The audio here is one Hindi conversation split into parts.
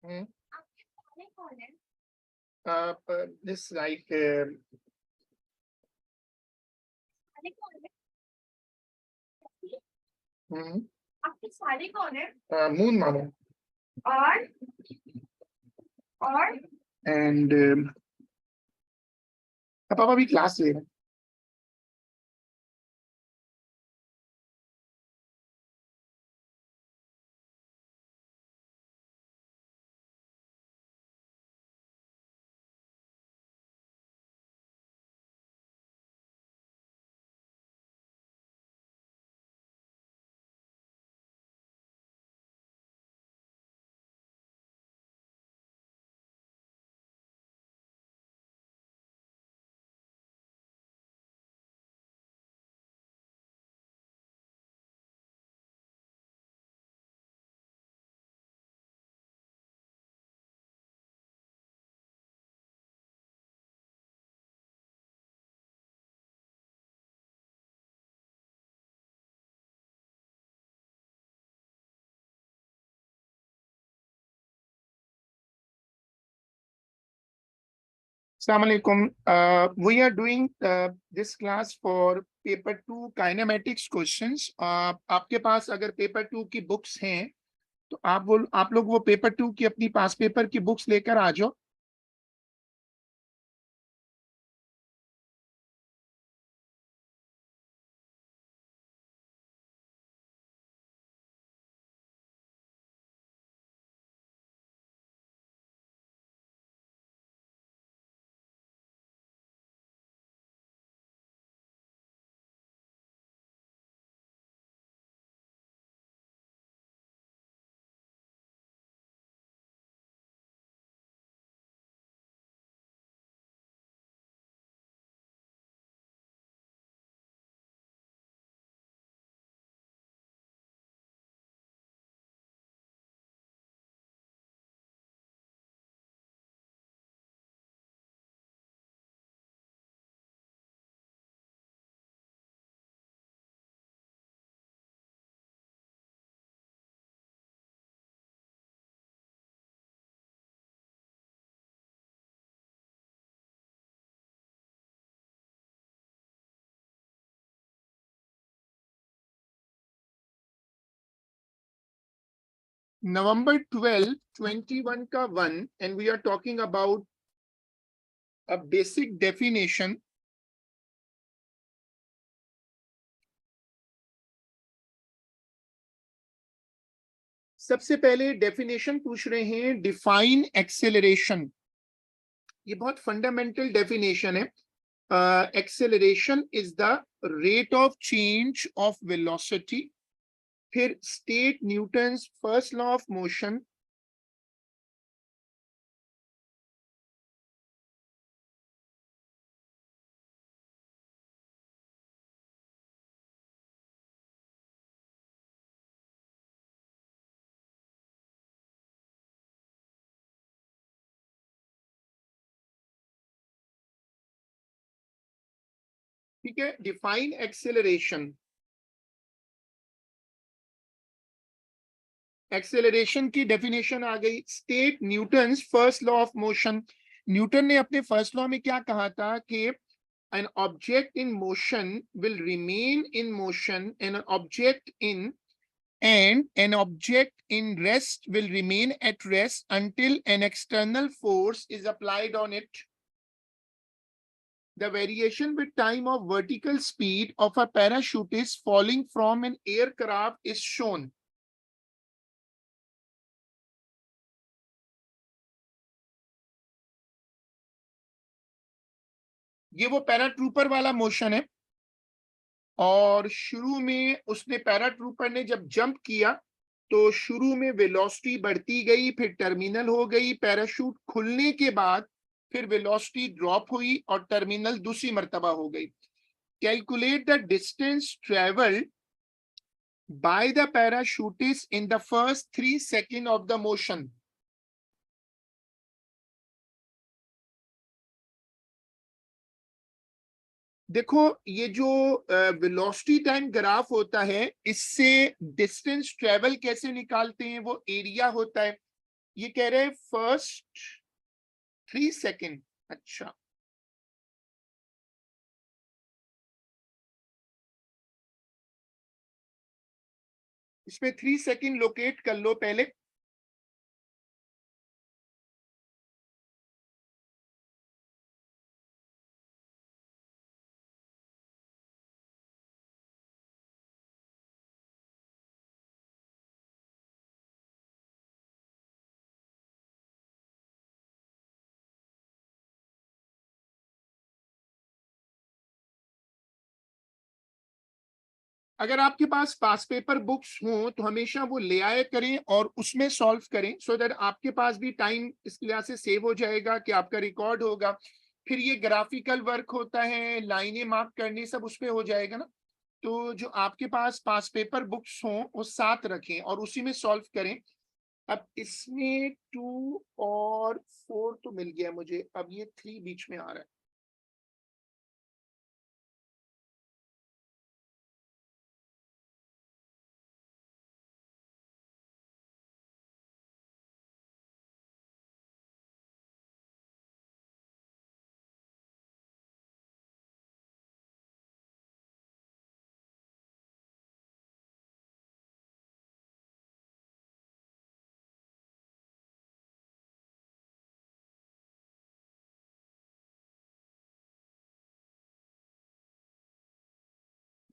Hmm. This like hmm, आपके साले कौन है? Moon Mama और and पापा भी क्लास ले रहे हैं. Assalamu alaikum. We are doing this class for paper 2 kinematics questions. आपके पास अगर पेपर 2 की बुक्स हैं तो आप लोग वो पेपर 2 की अपनी पास पेपर की बुक्स लेकर आ जाओ. November 12, 21 का 1 and we are talking about a basic definition. सबसे पहले डेफिनेशन पूछ रहे हैं डिफाइन एक्सेलरेशन. ये बहुत फंडामेंटल डेफिनेशन है. Acceleration is the rate of change of velocity. फिर state Newton's first law of motion. ठीक है, डिफाइन एक्सेलरेशन. एक्सेलरेशन की डेफिनेशन आ गई. State Newton's first law of motion. Newton ने अपने फर्स्ट लॉ में क्या कहा था कि an object in motion will remain in motion and an object in rest will remain at rest until an external force is applied on it. The variation with time of vertical speed of a parachutist falling from an aircraft is shown. ये वो पैराट्रूपर वाला मोशन है और शुरू में उसने पैराट्रूपर ने जब जंप किया तो शुरू में वेलोसिटी बढ़ती गई, फिर टर्मिनल हो गई. पैराशूट खुलने के बाद फिर वेलोसिटी ड्रॉप हुई और टर्मिनल दूसरी मर्तबा हो गई. Calculate the distance travelled by the parachutist in the first 3 second of the motion. देखो ये जो वेलोसिटी टाइम ग्राफ होता है इससे डिस्टेंस ट्रेवल कैसे निकालते हैं, वो एरिया होता है. ये कह रहे हैं फर्स्ट 3 सेकेंड। अच्छा, इसमें 3 सेकेंड लोकेट कर लो पहले। अगर आपके पास पास पेपर बुक्स हों तो हमेशा वो ले आया करें और उसमें सॉल्व करें, सो दैट आपके पास भी टाइम इस लिहाज से सेव हो जाएगा कि आपका रिकॉर्ड होगा। फिर ये ग्राफिकल वर्क होता है, लाइनें मार्क करनी, सब उस पे हो जाएगा ना। तो जो आपके पास पेपर बुक्स हों वो साथ रखें और उसी में सॉल्व करें। अब इसमें 2 और 4 तो मिल गया मुझे, अब ये 3 बीच में आ रहा है।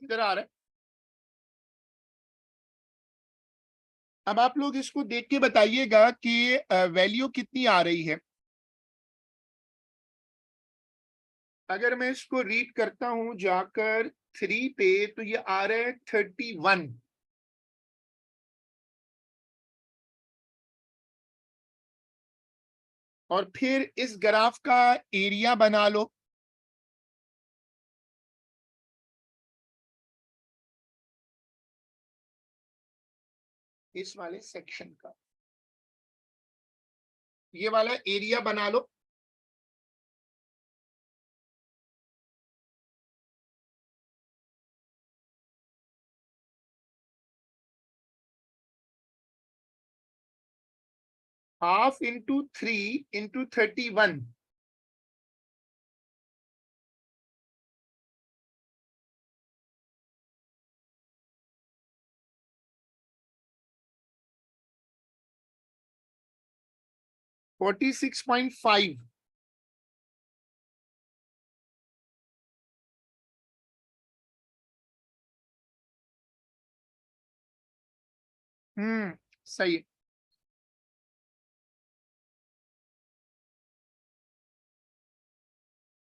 इधर आ रहा है। अब आप लोग इसको देख के बताइएगा कि वैल्यू कितनी आ रही है। अगर मैं इसको रीड करता हूं जाकर 3 पे, तो ये आ रहा है 31। और फिर इस ग्राफ का एरिया बना लो। इस वाले सेक्शन का ये वाला एरिया बना लो। Half into 3 into 31। फोर्टी 46.5। सही है।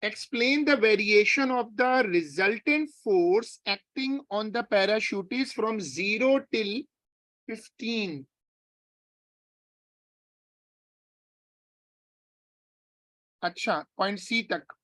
Explain the variation of the resultant force acting on the parachutist from 0 till 15। अच्छा, पॉइंट सी तक।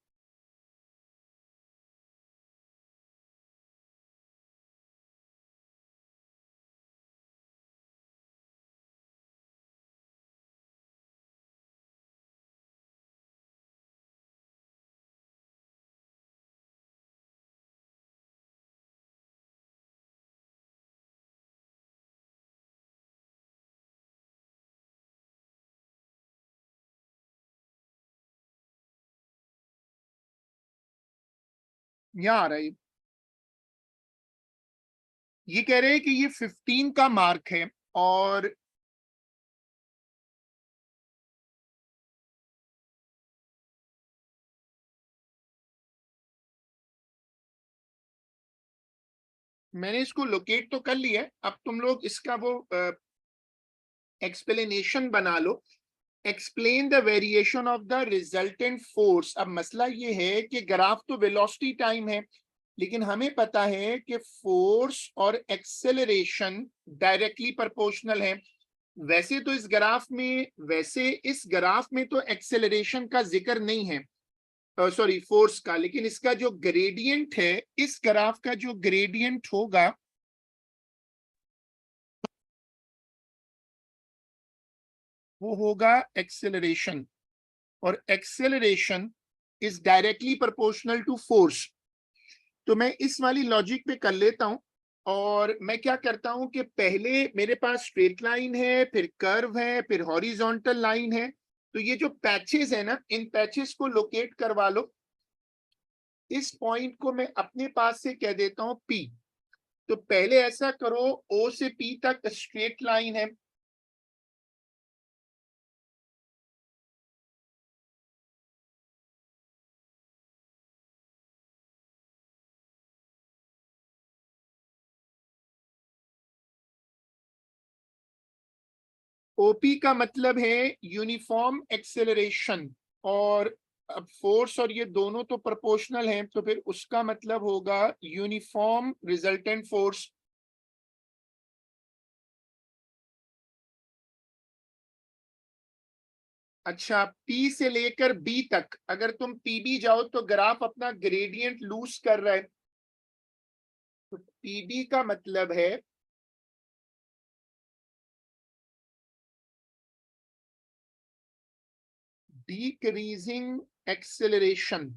यहाँ आ रहा है। ये कह रहे हैं कि ये 15 का मार्क है और मैंने इसको लोकेट तो कर लिया है। अब तुम लोग इसका वो एक्सप्लेनेशन बना लो। Explain the variation of the resultant force. अब मसला ये है कि ग्राफ तो वेलोसिटी टाइम है, लेकिन हमें पता है कि फोर्स और एक्सेलरेशन डायरेक्टली प्रोपोर्शनल है। वैसे तो इस ग्राफ में तो एक्सेलरेशन का जिक्र नहीं है, सॉरी फोर्स का, लेकिन इसका जो ग्रेडियंट है, इस ग्राफ का जो ग्रेडियंट होगा वो होगा एक्सेलरेशन। और acceleration is directly proportional to force. तो मैं इस वाली लॉजिक पे कर लेता हूं और मैं क्या करता हूं कि पहले मेरे पास स्ट्रेट लाइन है, फिर कर्व है, फिर हॉरिजॉन्टल लाइन है। तो ये जो पैचेस है ना, इन पैचेस को लोकेट करवा लो। इस पॉइंट को मैं अपने पास से कह देता हूं पी। तो पहले ऐसा करो, ओ से पी तक स्ट्रेट लाइन है, ओपी का मतलब है यूनिफॉर्म एक्सेलरेशन। और अब फोर्स और ये दोनों तो प्रोपोर्शनल हैं, तो फिर उसका मतलब होगा यूनिफॉर्म रिजल्टेंट फोर्स। अच्छा, पी से लेकर बी तक अगर तुम पीबी जाओ तो ग्राफ अपना ग्रेडियंट लूज कर रहा है। तो पीबी का मतलब है डिक्रीजिंग एक्सेलरेशन।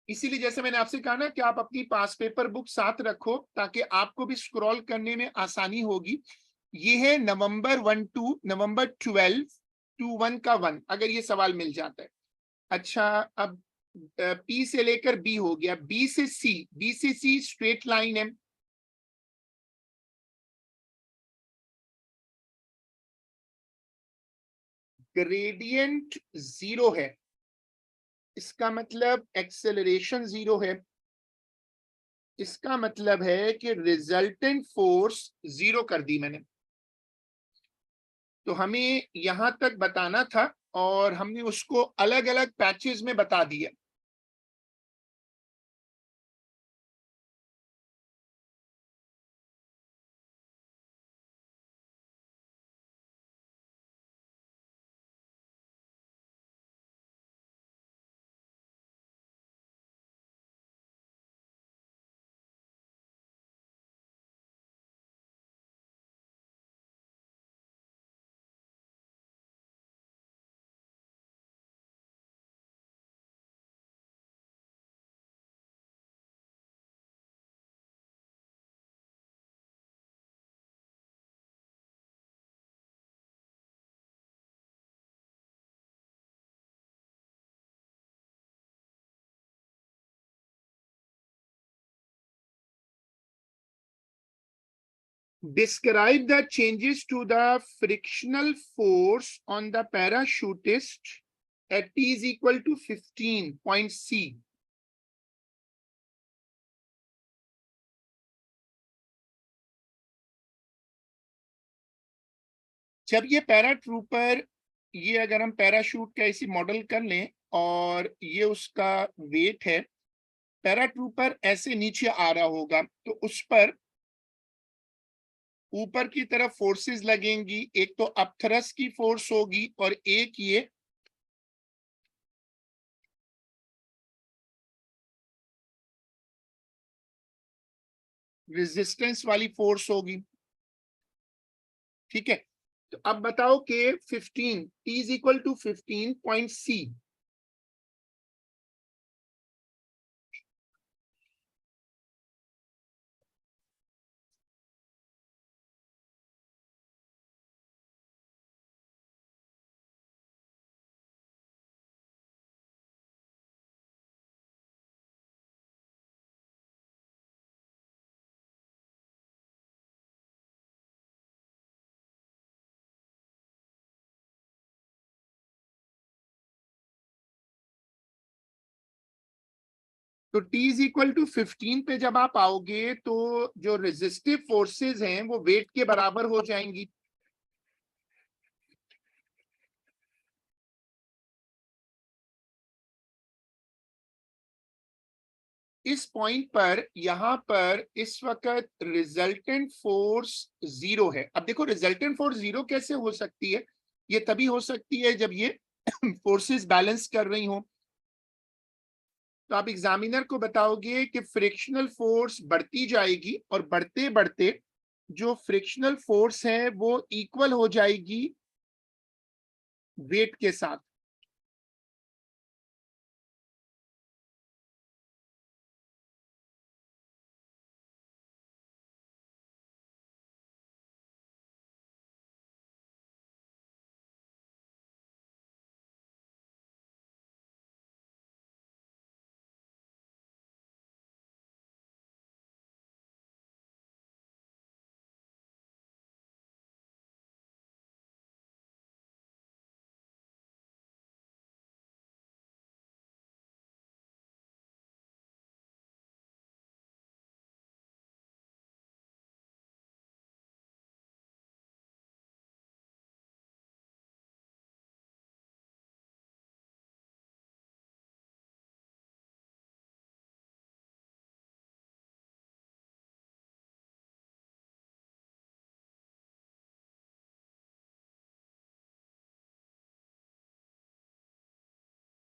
इसीलिए जैसे मैंने आपसे कहा ना कि आप अपनी पास पेपर बुक साथ रखो ताकि आपको भी स्क्रॉल करने में आसानी होगी। ये है नवंबर 12 टू 1 का 1, अगर ये सवाल मिल जाता है। अच्छा, अब पी से लेकर बी हो गया, बी से सी स्ट्रेट लाइन है। ग्रेडियंट 0 है, इसका मतलब एक्सेलरेशन 0 है। इसका मतलब है कि रिजल्टेंट फोर्स 0 कर दी मैंने। तो हमें यहां तक बताना था और हमने उसको अलग अलग पैचेस में बता दिया। Describe the changes to the frictional force on the parachutist at T is equal to 15. Point C. जब ये पैराट्रूपर, ये अगर हम पैराशूट का इसी मॉडल कर लें और ये उसका वेट है, पैराट्रूपर ऐसे नीचे आ रहा होगा तो उस पर ऊपर की तरफ फोर्सेस लगेंगी। एक तो अपथरस की फोर्स होगी और एक ये रेजिस्टेंस वाली फोर्स होगी। ठीक है, तो अब बताओ कि 15 T is equal to 15 point C। तो T इज इक्वल टू 15 पे जब आप आओगे तो जो रेजिस्टिव फोर्सेस हैं वो वेट के बराबर हो जाएंगी। इस पॉइंट पर यहां पर इस वक्त रिजल्टेंट फोर्स 0 है। अब देखो रिजल्टेंट फोर्स 0 कैसे हो सकती है? ये तभी हो सकती है जब ये फोर्सेस बैलेंस कर रही हो। तो आप एग्जामिनर को बताओगे कि फ्रिक्शनल फोर्स बढ़ती जाएगी और बढ़ते बढ़ते जो फ्रिक्शनल फोर्स है वो इक्वल हो जाएगी वेट के साथ।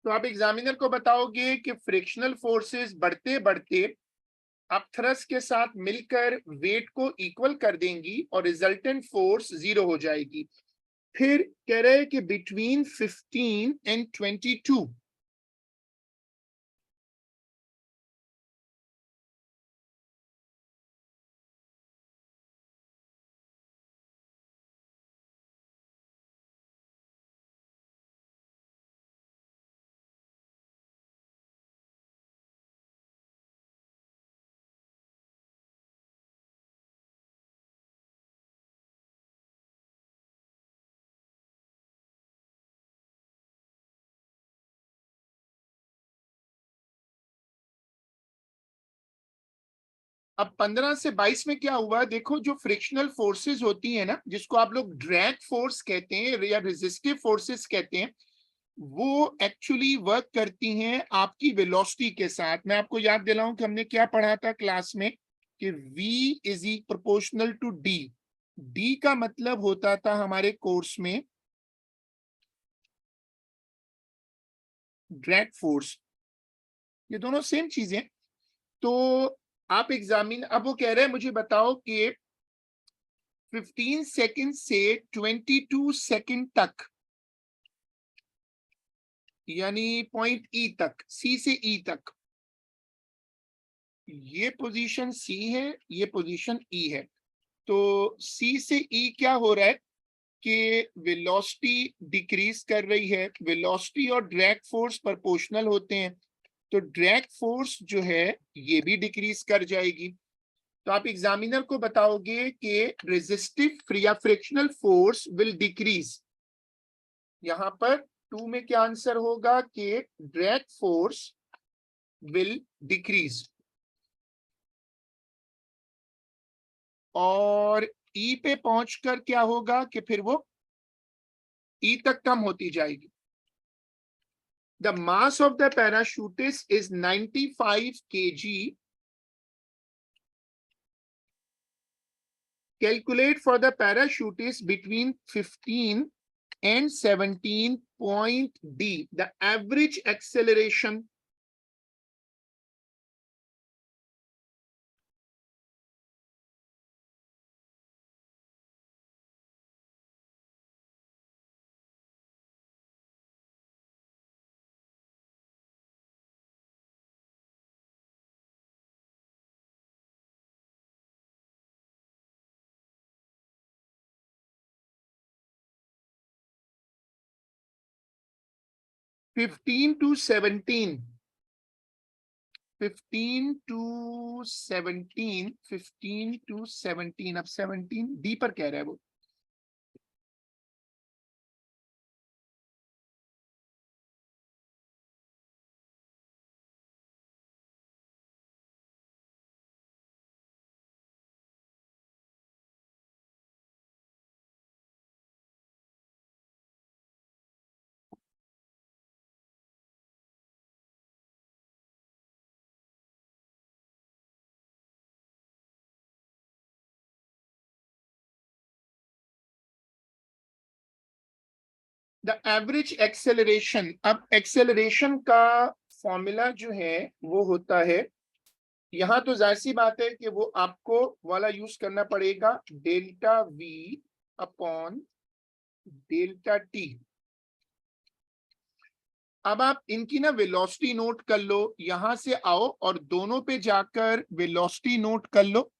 तो आप एग्जामिनर को बताओगे कि फ्रिक्शनल फोर्सेस बढ़ते बढ़ते आप थ्रस्ट के साथ मिलकर वेट को इक्वल कर देंगी और रिजल्टेंट फोर्स 0 हो जाएगी। फिर कह रहे हैं कि बिटवीन 15 एंड 22 अब 15 से 22 में क्या हुआ, देखो जो फ्रिक्शनल फोर्सेस होती है ना, जिसको आप लोग ड्रैग फोर्स कहते हैं या रेजिस्टिव फोर्सेस कहते हैं, वो एक्चुअली वर्क करती हैं आपकी वेलोसिटी के साथ। मैं आपको याद दिलाऊं कि हमने क्या पढ़ा था क्लास में कि V इज ई प्रोपोर्शनल टू D। D का मतलब होता था हमारे कोर्स में ड्रैग फोर्स, ये दोनों सेम चीजें। तो आप एग्जामिन, अब वो कह रहे हैं मुझे बताओ कि 15 सेकंड से 22 सेकंड तक, यानी पॉइंट E तक, C से E तक, ये पोजीशन C है, ये पोजीशन E है। तो C से E क्या हो रहा है कि वेलोसिटी डिक्रीज कर रही है। वेलोसिटी और ड्रैग फोर्स प्रोपोर्शनल होते हैं, तो ड्रैग फोर्स जो है ये भी डिक्रीज कर जाएगी। तो आप एग्जामिनर को बताओगे कि रेजिस्टिव या फ्रिक्शनल फोर्स विल डिक्रीज। यहां पर 2 में क्या आंसर होगा कि ड्रैग फोर्स विल डिक्रीज। और ई पे पहुंचकर क्या होगा कि फिर वो ई तक कम होती जाएगी। The mass of the parachutist is 95 kg। Calculate for the parachutist between 15 and 17 point D, the average acceleration. Fifteen to seventeen 15 to 17, अब 17 डी पर कह रहा है वो। द एवरेज एक्सेलरेशन, अब एक्सेलरेशन का फॉर्मूला जो है वो होता है, यहां तो जाहिर सी बात है कि वो आपको वाला यूज करना पड़ेगा, delta V upon delta T। अब आप इनकी ना वेलोसिटी नोट कर लो, यहां से आओ और दोनों पे जाकर वेलोसिटी नोट कर लो।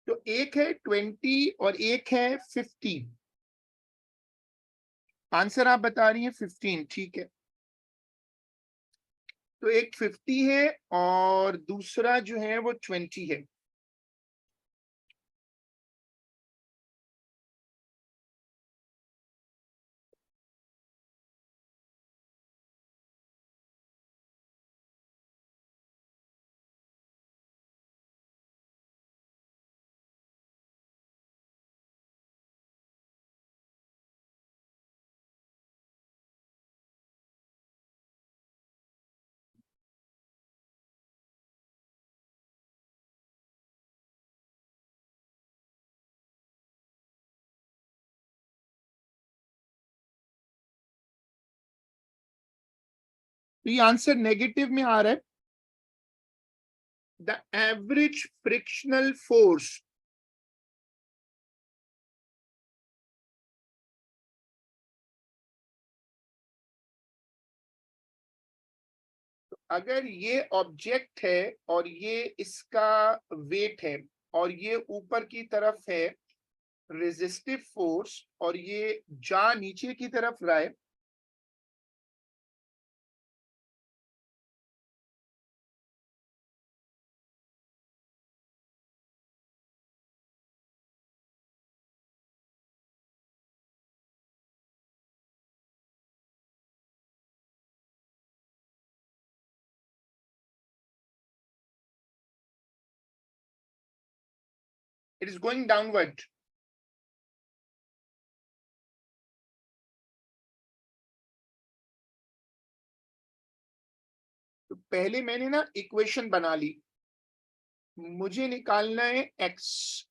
तो एक है 20 और एक है 50। आंसर आप बता रही हैं 15, ठीक है। तो एक 50 है और दूसरा जो है वो 20 है। तो ये आंसर नेगेटिव में आ रहा है। द एवरेज फ्रिक्शनल फोर्स अगर ये ऑब्जेक्ट है और ये इसका वेट है और ये ऊपर की तरफ है रेजिस्टिव फोर्स और ये जा नीचे की तरफ रहा है, it is going downward. तो पहले मैंने ना इक्वेशन बना ली, मुझे निकालना है x।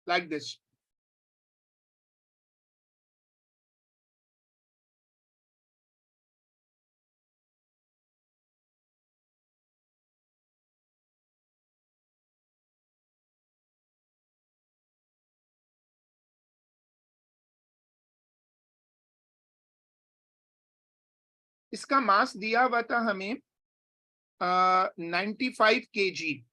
like this. इसका मास दिया हुआ था हमें 95 kg।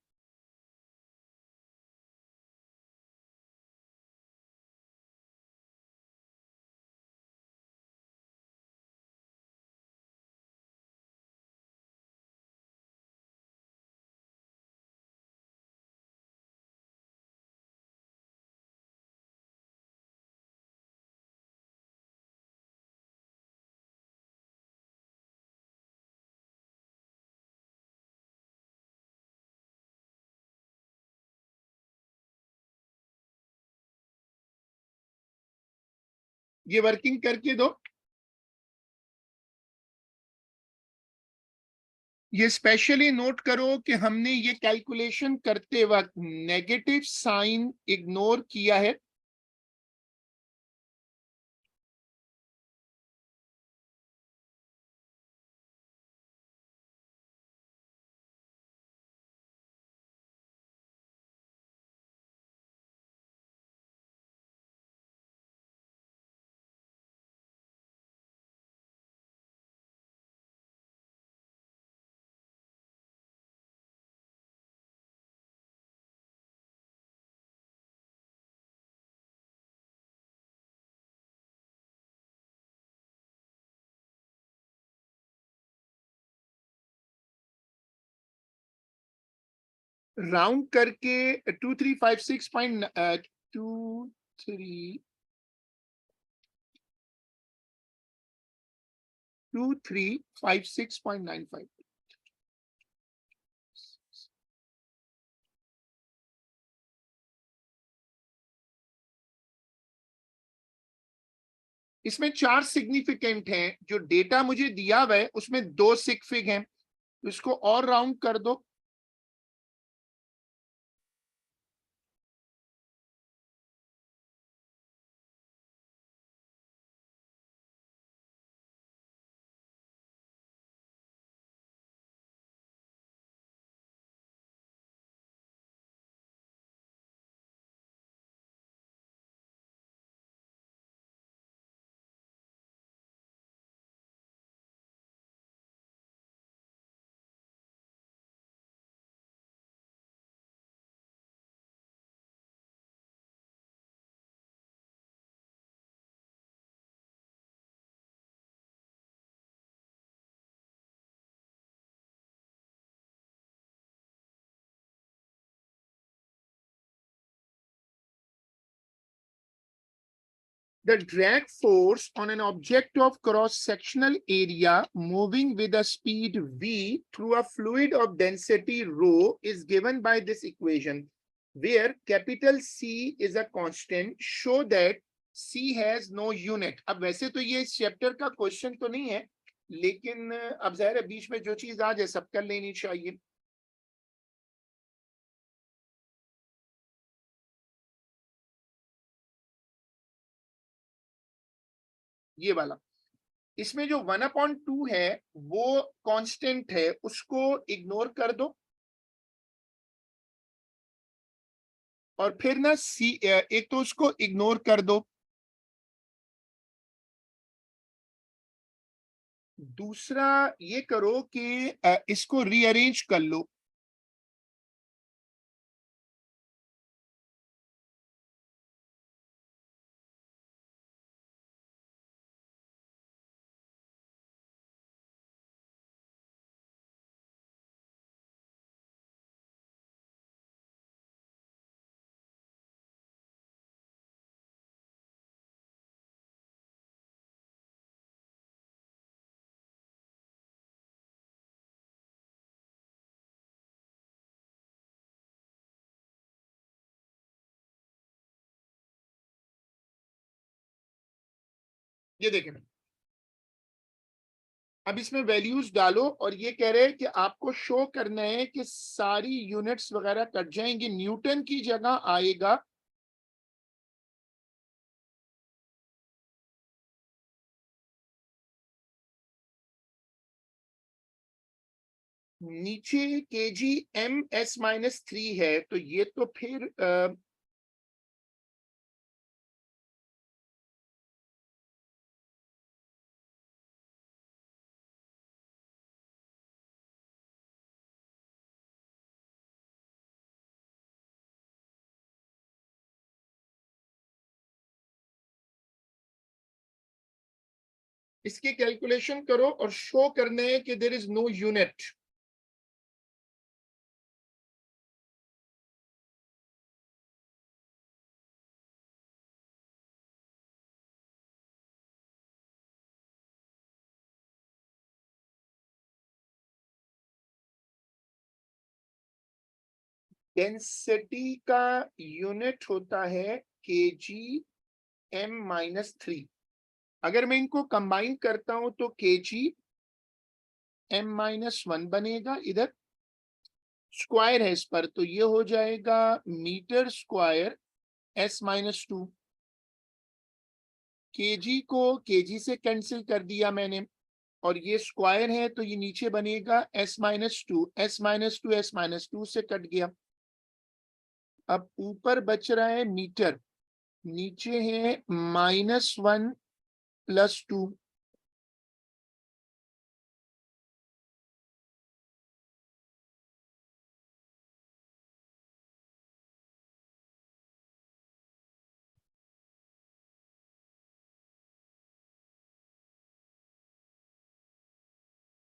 ये वर्किंग करके दो। ये स्पेशली नोट करो कि हमने ये कैलकुलेशन करते वक्त नेगेटिव साइन इग्नोर किया है। राउंड करके 2356.95। इसमें 4 सिग्निफिकेंट हैं, जो डेटा मुझे दिया हुआ है उसमें 2 सिग्फिग हैं, तो इसको और राउंड कर दो। The drag force on an object of cross-sectional area moving with a speed v through a fluid of density rho is given by this equation, where capital C is a constant. Show that C has no unit. अब वैसे तो ये इस चैप्टर का क्वेश्चन तो नहीं है, लेकिन अब ज़ाहिर है बीच में जो चीज़ आ जाए सब कर लेनी चाहिए। ये वाला, इसमें जो 1/2 है वो कांस्टेंट है, उसको इग्नोर कर दो और फिर ना एक तो उसको इग्नोर कर दो, दूसरा ये करो कि इसको रीअरेंज कर लो। ये देखें, अब इसमें वैल्यूज डालो और ये कह रहे हैं कि आपको शो करना है कि सारी यूनिट्स वगैरह कट जाएंगी, न्यूटन की जगह आएगा नीचे केजी एम एस -3 है, तो ये तो फिर इसकी कैलकुलेशन करो और शो करना है कि there is no unit. Density का यूनिट होता है केजी m-3। अगर मैं इनको कंबाइन करता हूं तो केजी m-1 बनेगा, इधर स्क्वायर है इस पर, तो ये हो जाएगा मीटर स्क्वायर s-2। केजी को केजी से कैंसिल कर दिया मैंने और ये स्क्वायर है तो ये नीचे बनेगा s-2, s-2 से कट गया। अब ऊपर बच रहा है मीटर, नीचे है -1 + 2।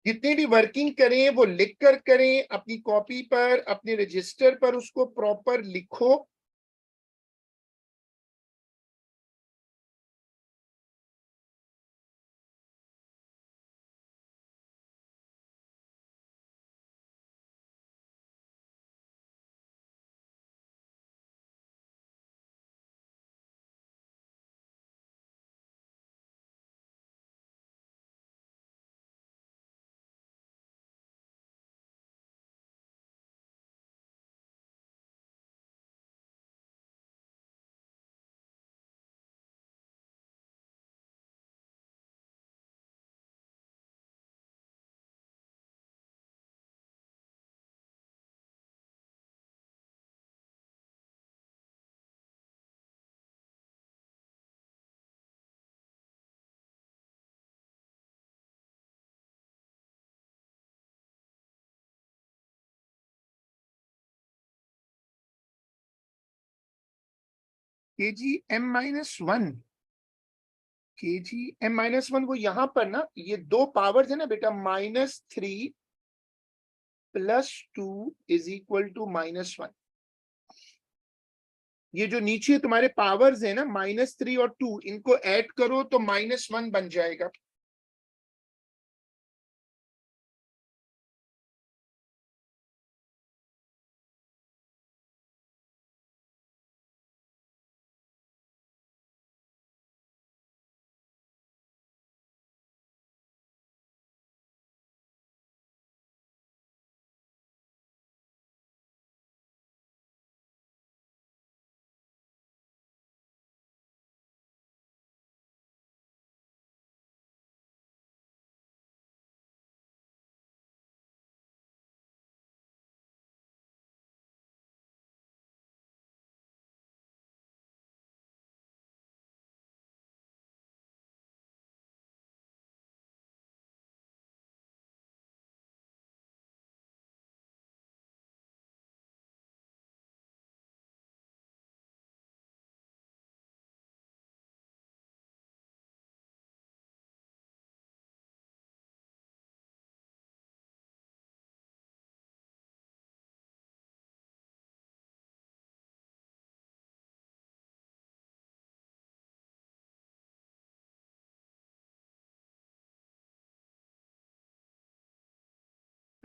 जितनी भी वर्किंग करें वो लिख कर करें, अपनी कॉपी पर अपने रजिस्टर पर उसको प्रॉपर लिखो। केजी m-1, केजी m-1 वो यहां पर ना ये दो पावर्स है ना बेटा, -3 + 2 = -1। ये जो नीचे तुम्हारे पावर्स है ना -3 और 2, इनको ऐड करो तो -1 बन जाएगा।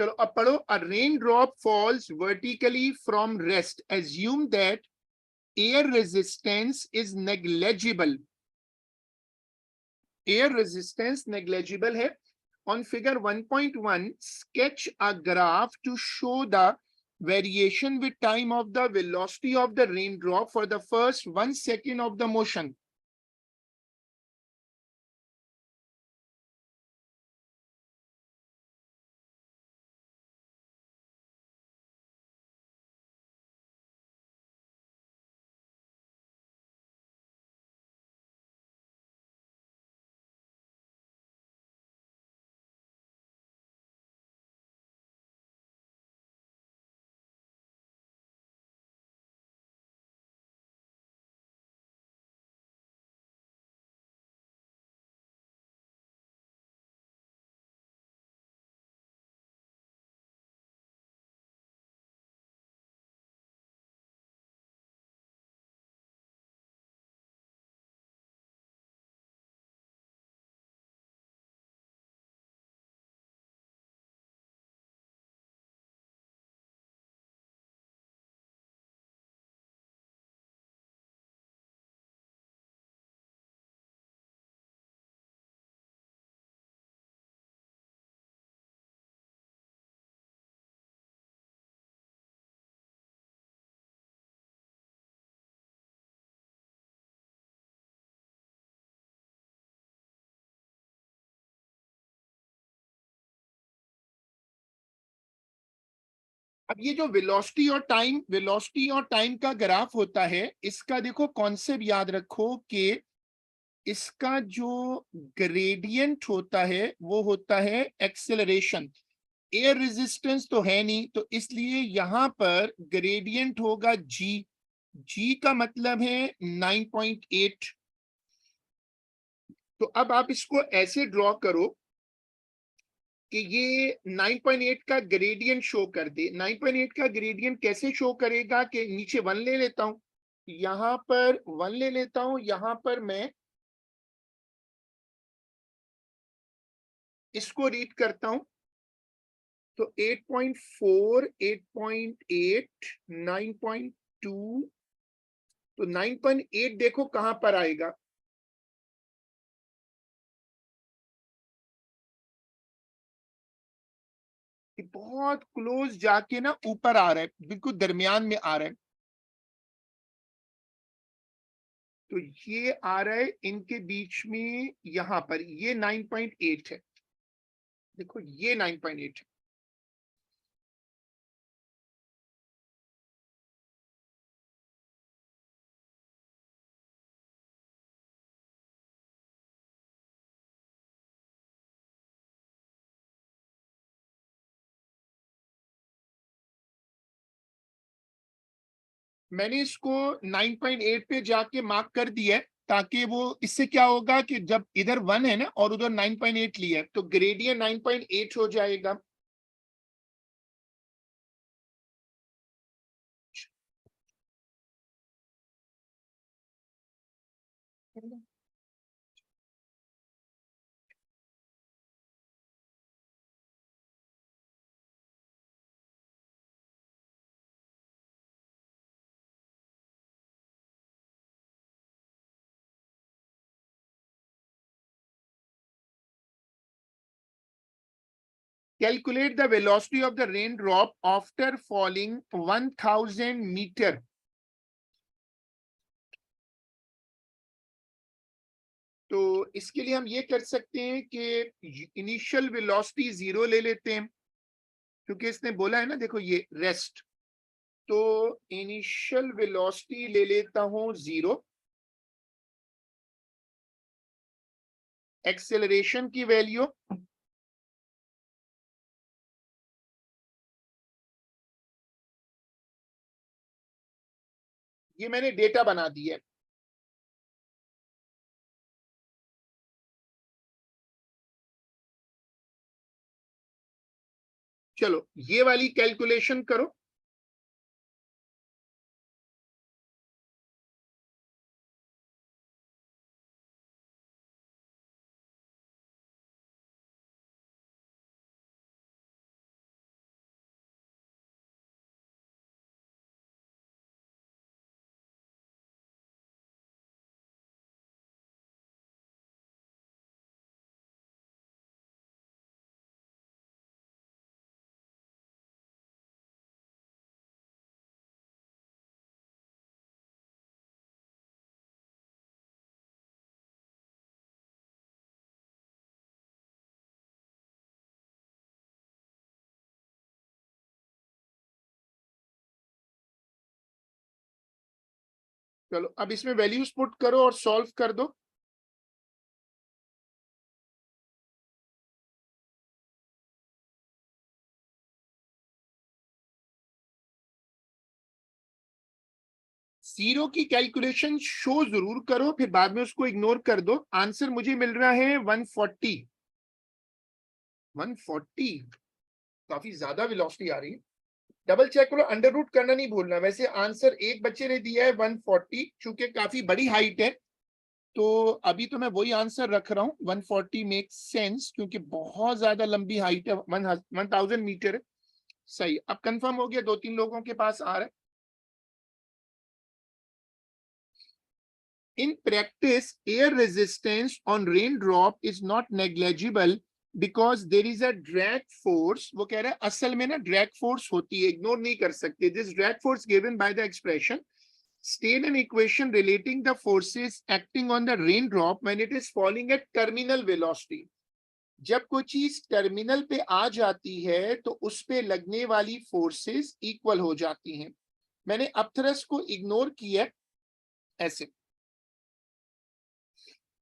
चलो अब पढ़ो. A raindrop falls vertically from rest. Assume that air resistance is negligible. Air resistance negligible है. On figure 1.1, sketch a graph to show the variation with time of the velocity of the raindrop for the first 1 second of the motion. अब ये जो वेलोसिटी और टाइम का ग्राफ होता है, इसका देखो कॉन्सेप्ट याद रखो कि इसका जो ग्रेडियंट होता है वो होता है एक्सेलरेशन. एयर रेजिस्टेंस तो है नहीं, तो इसलिए यहां पर ग्रेडियंट होगा जी. जी का मतलब है 9.8. तो अब आप इसको ऐसे ड्रॉ करो कि ये 9.8 का ग्रेडियंट शो कर दे. 9.8 का ग्रेडियंट कैसे शो करेगा कि नीचे 1 ले लेता हूं, यहां पर 1 ले लेता हूं, यहां पर मैं इसको रीड करता हूं. तो 8.4, 8.8, 9.2. तो 9.8 देखो कहां पर आएगा. बहुत क्लोज जाके ना ऊपर आ रहा है, बिल्कुल दरमियान में आ रहा है. तो ये आ रहा है इनके बीच में, यहां पर ये 9.8 है. देखो ये 9.8 है. मैंने इसको 9.8 पे जाके मार्क कर दिया है, ताकि वो, इससे क्या होगा कि जब इधर 1 है ना और उधर 9.8 लिया है, तो ग्रेडियंट 9.8 हो जाएगा. Calculate the velocity of the raindrop after falling 1000 meter. तो इसके लिए हम ये कर सकते हैं कि इनिशियल वेलोसिटी 0 ले लेते हैं, क्योंकि इसने बोला है ना, देखो ये रेस्ट. तो इनिशियल वेलोसिटी ले लेता हूं 0. एक्सेलरेशन की वैल्यू, ये मैंने डेटा बना दिया है. चलो ये वाली कैलकुलेशन करो. चलो अब इसमें वैल्यूज पुट करो और सॉल्व कर दो। जीरो की कैलकुलेशन शो जरूर करो, फिर बाद में उसको इग्नोर कर दो। आंसर मुझे मिल रहा है 140। 140 काफी ज्यादा वेलोसिटी आ रही है। डबल चेक करो, अंडर रूट करना नहीं भूलना। वैसे आंसर एक बच्चे ने दिया है 140, चूंकि काफी बड़ी हाइट है तो अभी तो मैं वही आंसर रख रहा हूँ। 140 मेक सेंस क्योंकि बहुत ज्यादा लंबी हाइट है, 1000 मीटर है। सही, अब कंफर्म हो गया, 2-3 लोगों के पास आ रहा है। In practice, air resistance on raindrop is not negligible because there is a drag force. वो कह रहा है असल में ना drag force होती है, इग्नोर नहीं कर सकते। This drag force given by the expression state an equation relating the forces acting on the raindrop when it is falling at terminal velocity. जब कोई चीज टर्मिनल पे आ जाती है तो उस पे लगने वाली फोर्सेस इक्वल हो जाती हैं। मैंने अपथरस को इग्नोर किया ऐसे।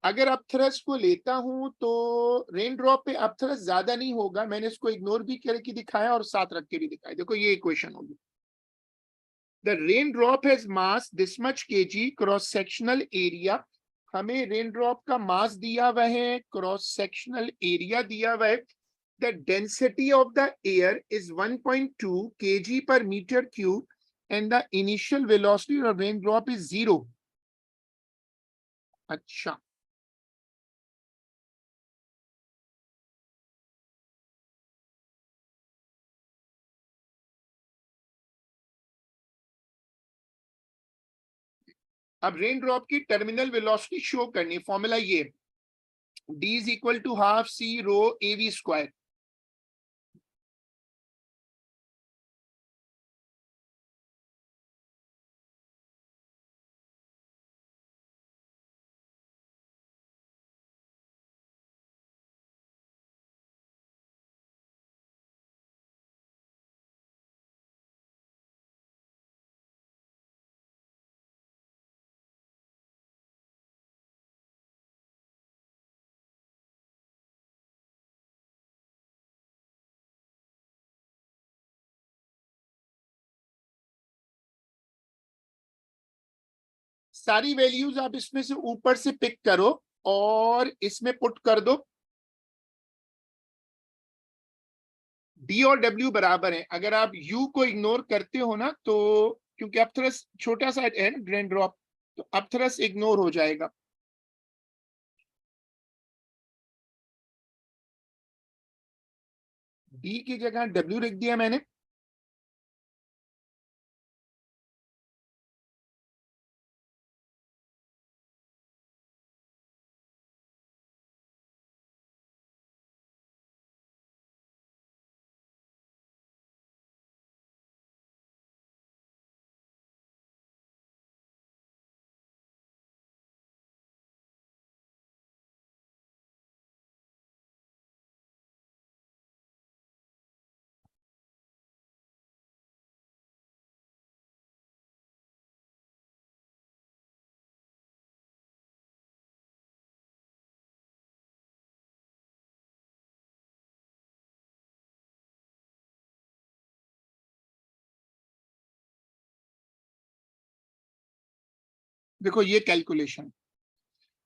अगर अपथरस को लेता हूं तो रेन ड्रॉप पे अपथरस ज्यादा नहीं होगा। मैंने इसको इग्नोर भी करके दिखाया और साथ रख के भी दिखाया। देखो ये इक्वेशन होगी। The rain drop has mass this much KG, cross sectional area. हमें रेन ड्रॉप का मास दिया हुआ है, क्रॉस सेक्शनल एरिया दिया हुआ है। The density of the air is 1.2 kg per meter cube and the initial velocity of rain drop is 0। अच्छा, अब रेन ड्रॉप की टर्मिनल वेलोसिटी शो करनी। फॉर्मूला ये, d is equal to half C rho A V square. सारी वैल्यूज आप इसमें से ऊपर से पिक करो और इसमें पुट कर दो। d और w बराबर है। अगर आप u को इग्नोर करते हो ना तो, क्योंकि अपथरस छोटा सा है ना रेन ड्रॉप, तो अपथरस इग्नोर हो जाएगा। d की जगह w लिख दिया मैंने। देखो ये कैलकुलेशन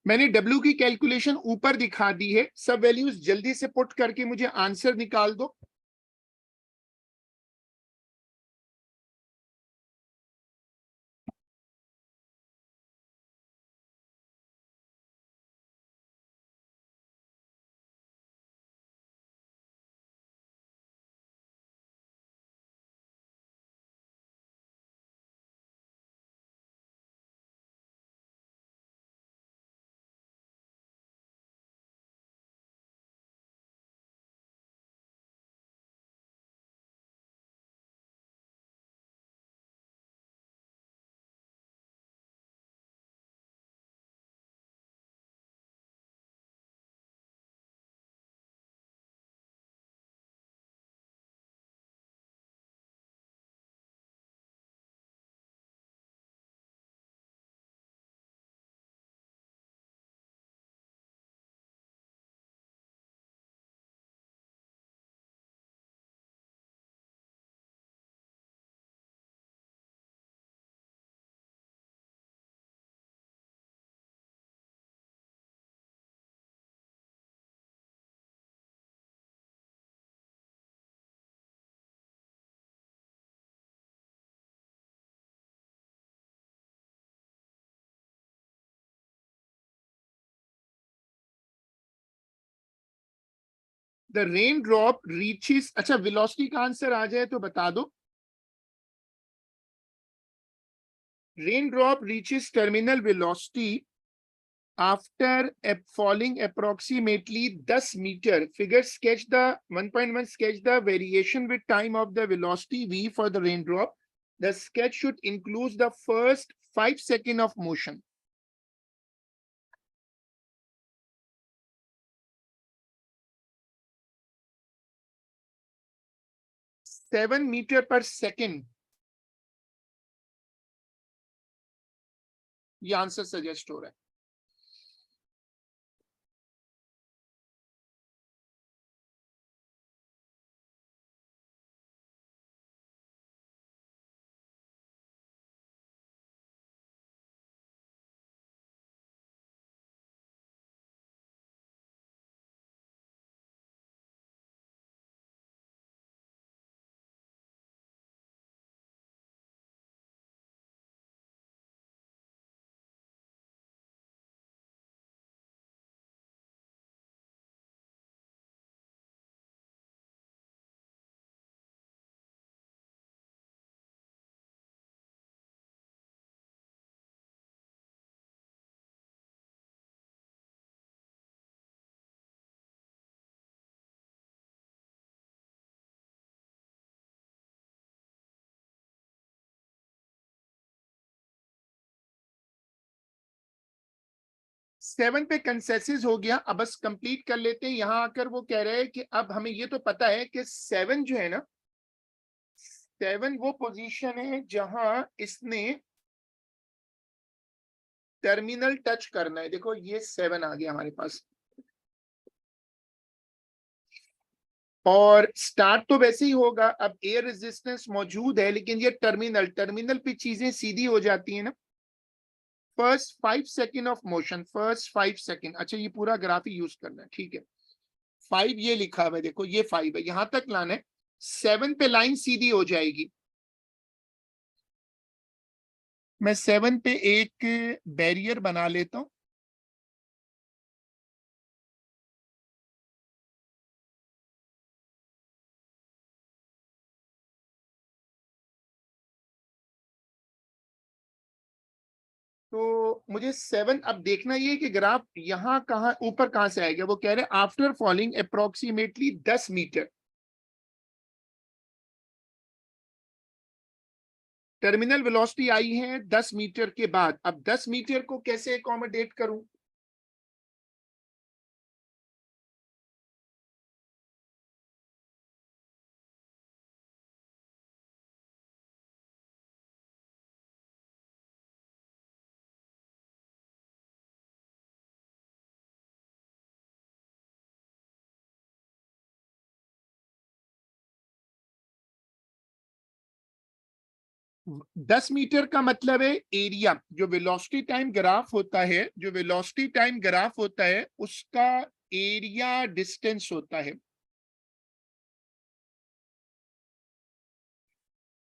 मैंने w की कैलकुलेशन ऊपर दिखा दी है। सब वैल्यूज जल्दी से पुट करके मुझे आंसर निकाल दो। द रेन ड्रॉप रीचेस, अच्छा वेलोसिटी का आंसर आ जाए तो बता दो। Rain drop reaches terminal velocity after falling approximately 10 meter. Figure sketch the 1.1 sketch the variation with time of the velocity v for the raindrop. The sketch should include the first 5 seconds of motion. Seven metre per second ये आंसर सजेस्ट हो रहा है। सेवन पे कंसेसिस हो गया। अब बस कंप्लीट कर लेते हैं। यहां आकर वो कह रहे हैं कि अब हमें ये तो पता है कि सेवन जो है ना, सेवन वो पोजीशन है जहां इसने टर्मिनल टच करना है। देखो ये सेवन आ गया हमारे पास, और स्टार्ट तो वैसे ही होगा। अब एयर रेजिस्टेंस मौजूद है, लेकिन ये टर्मिनल टर्मिनल पे चीजें सीधी हो जाती है ना। First 5 second of motion, first 5 second. अच्छा ये पूरा ग्राफ ही यूज करना है, ठीक है। 5 ये लिखा हुआ है, देखो ये 5 है, यहां तक लाना है। 7 पे लाइन सीधी हो जाएगी। मैं 7 पे एक बैरियर बना लेता हूं। तो मुझे 7 अब देखना ये कि ग्राफ यहां कहां ऊपर कहां से आएगा। वो कह रहे हैं after falling approximately 10 meter, terminal velocity आई है 10 मीटर के बाद। अब 10 मीटर को कैसे अकोमोडेट करूं? दस मीटर का मतलब है एरिया। जो वेलोसिटी टाइम ग्राफ होता है, जो वेलोसिटी टाइम ग्राफ होता है उसका एरिया डिस्टेंस होता है।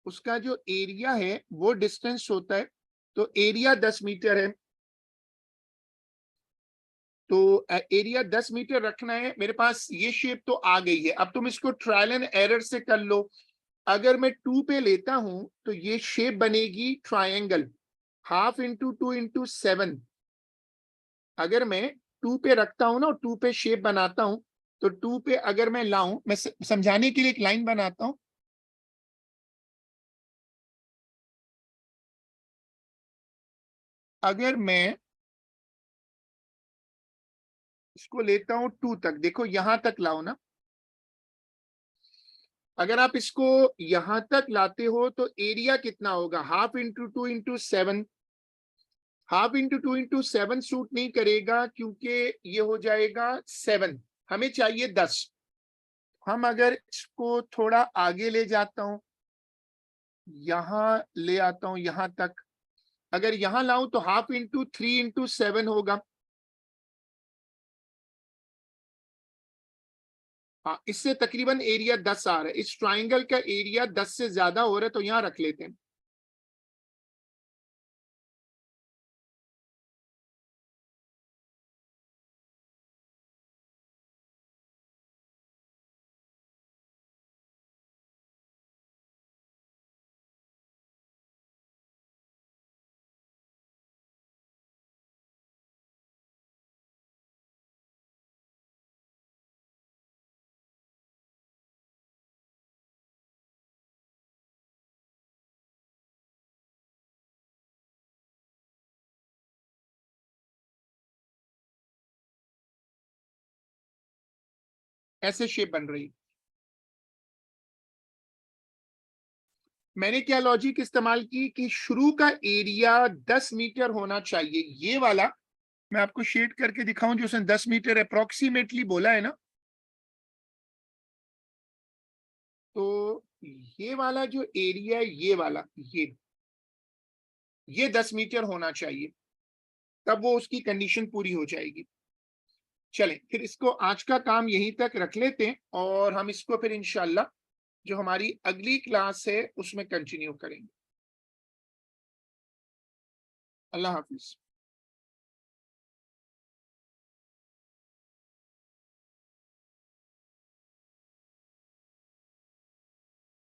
उसका जो एरिया है वो डिस्टेंस होता है। तो एरिया 10 मीटर है, तो एरिया 10 मीटर रखना है। मेरे पास ये शेप तो आ गई है। अब तुम इसको ट्रायल एंड एरर से कर लो। अगर मैं 2 पे लेता हूं तो ये शेप बनेगी ट्रायंगल, हाफ इंटू 2 इंटू 7। अगर मैं 2 पे रखता हूं ना और 2 पे शेप बनाता हूं, तो 2 पे अगर मैं लाऊं, मैं समझाने के लिए एक लाइन बनाता हूं। अगर मैं इसको लेता हूं 2 तक, देखो यहां तक लाओ ना। अगर आप इसको यहां तक लाते हो तो एरिया कितना होगा? Half into 2 into 7। Half into 2 into 7 suit नहीं करेगा, क्योंकि ये हो जाएगा 7। हमें चाहिए 10। हम अगर इसको थोड़ा आगे ले जाता हूं, यहां ले आता हूं यहां तक। अगर यहां लाऊं तो हाफ इंटू 3 इंटू 7 होगा। हाँ, इससे तकरीबन एरिया 10 आ रहा है। इस ट्राइंगल का एरिया 10 से ज्यादा हो रहा है, तो यहां रख लेते हैं। ऐसे शेप बन रही। मैंने क्या लॉजिक इस्तेमाल की कि शुरू का एरिया 10 मीटर होना चाहिए, ये वाला मैं आपको शेड करके दिखाऊं जो उसने 10 मीटर अप्रोक्सीमेटली बोला है ना, तो ये वाला जो एरिया है, ये वाला, ये 10 मीटर होना चाहिए, तब वो उसकी कंडीशन पूरी हो जाएगी। चलें फिर इसको आज का काम यहीं तक रख लेते हैं और हम इसको फिर इंशाल्लाह जो हमारी अगली क्लास है उसमें कंटिन्यू करेंगे। अल्लाह हाफिज।